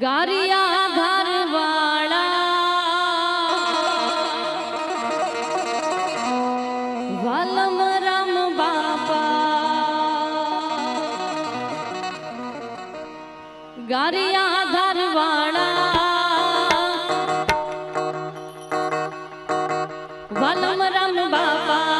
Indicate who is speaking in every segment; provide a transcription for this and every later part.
Speaker 1: ગારિયા ધારવાળા વાલમ રામ બાપા ગારિયા ધારવાળા વાલમ રામ બાપા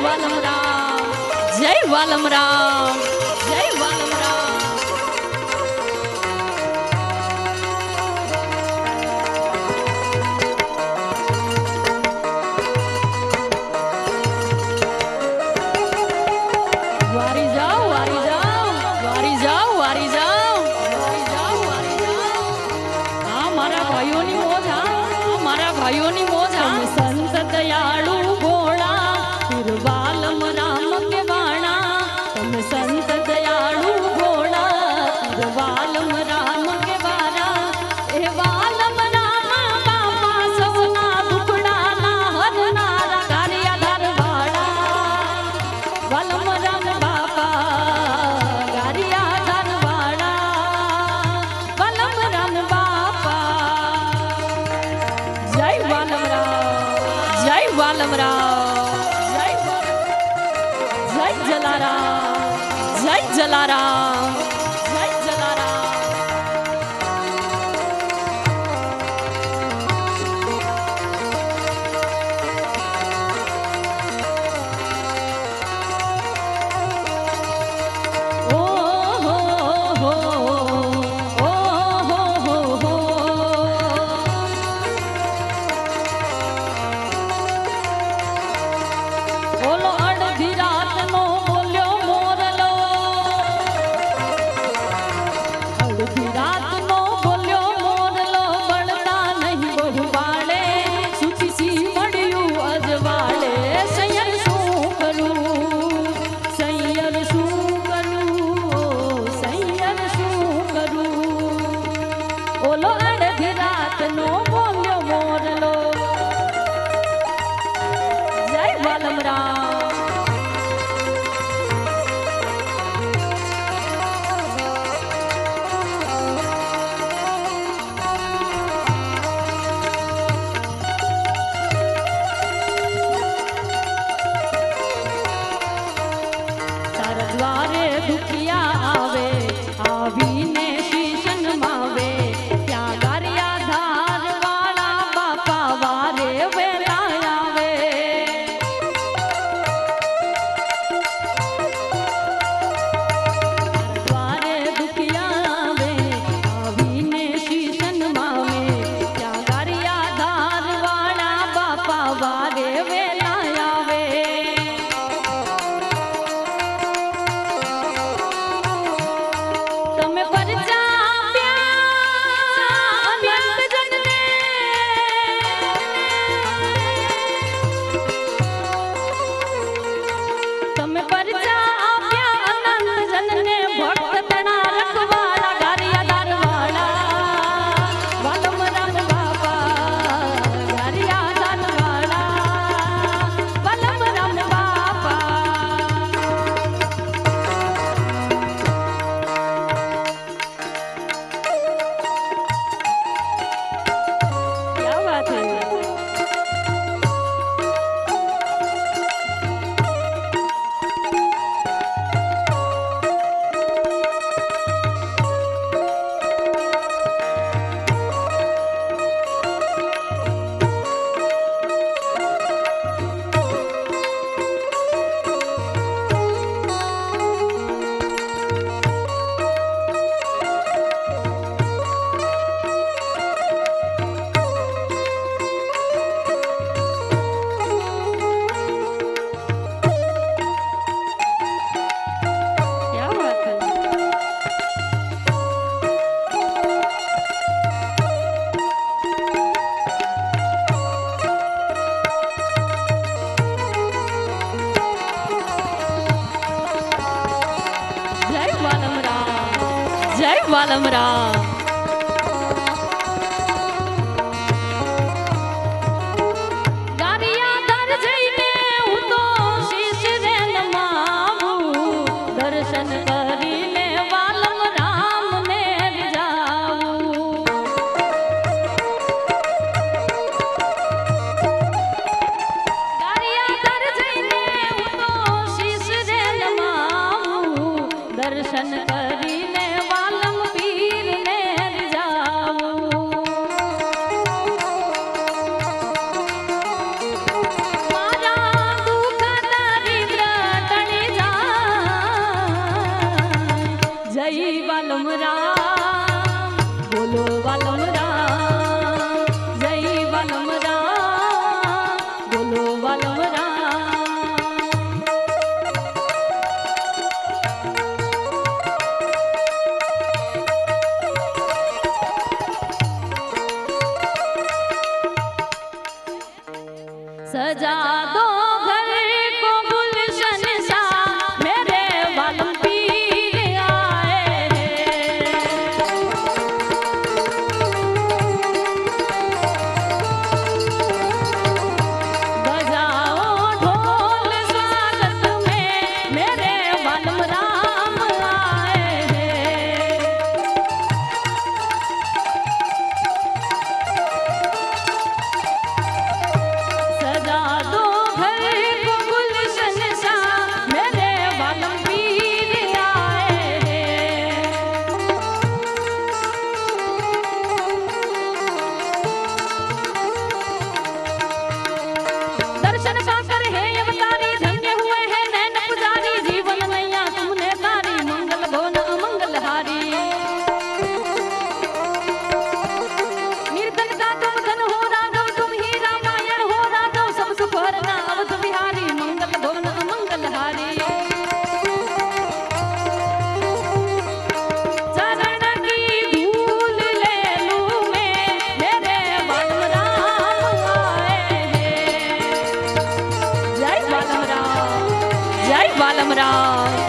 Speaker 1: વાલમ રામ જય વાલમ રામ વારી જાઓ વારી જાઓ વારી જાઓ વારી જાઓ વારી જાઓ વારી જાઓ હા મારા ભાઈઓની મોજ હા મારા ભાઈઓની મોજ હા સંત દયાળુ ભોળા વાલમ રામ કે संत दयालु भोला वालम राम के बारा ए वालम राम बापा सवना दुखड़ा ना हरनारा गारिया धरवाड़ा वालम राम बापा गारिया धरवाड़ा वालम राम बापा जय वालम राम जय वालम राम जय जलाराम जय जलाराम जय जलाराम ओ हो हो ओ हो बोलो अड़धी रात नो बोल्यो मोरलो વાલમરા દર્શન કરીને વાલમ પીર ને જાવું મારા દુઃખ દરિદ્ર ટળી જાય જય વાલમ રામ બોલો વાલમ રામ જય વાલમ રામ બોલો વાલમ રામ सजा दो घर को गुलशन सा मेरे वालम पीर आए बजाओ ढोल स्वागत में मेरे वालम राम आए सजा दो घर को गुलशन सा मेरे वालम पीर आए दर्शन पाकर है अवतारी धन्य हुए हैं नैन पुजारी जीवन नैया तुमने तारी मंगल भवन अमंगल हारी निर्धन का तुम धन हो राघव तुम ही रामायण हो राघव सब सुख हरना अवध बिहारी मंगल भवन अमंगल हारी चरण की धूल ले लूं मैं मेरे वालम राम आए जय वालम राम जय वालम राम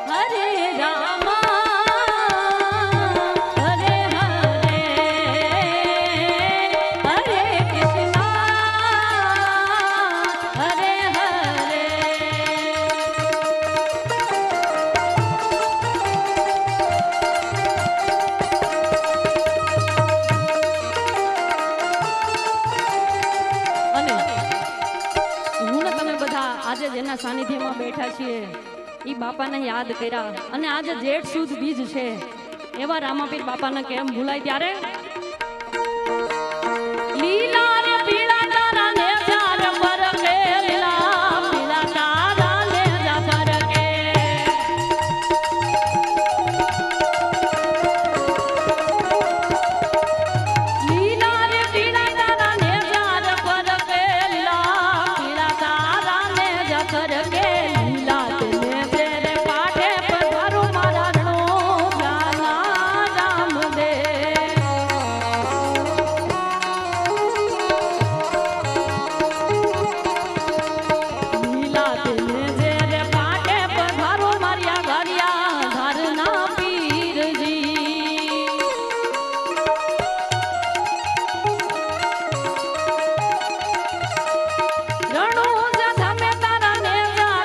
Speaker 1: हरे रामा हरे हरे हरे कृष्णा हरे हरे અને હું ને તમે બધા આજે જેના સાનિધ્યમાં બેઠા છીએ ઈ બાપાને યાદ કર્યા અને આજે જેઠ સુદ બીજ છે એવા રામાપીર બાપાને કેમ ભૂલાય ત્યારે લીલા રે પીળા તારા ને ચાર પર કે લીલા પીળા તારા ને જા પર કે લીલા રે પીળા તારા ને ચાર પર કે લીલા પીળા તારા ને જા પર કે લીલા તેને તેરે પાઠે પધારો મારા રણો જાના રામ દે લીલા તેને તેરે પાઠે પધારો મારિયા ઘરિયા ધરના પીરજી રણો જા ધામે તારા ને જા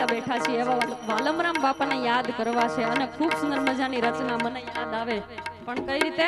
Speaker 1: બધા બેઠા છીએ એવા વાલમરામ બાપાને યાદ કરવા છે અને ખૂબ સુંદર મજાની રચના મને યાદ આવે પણ કઈ રીતે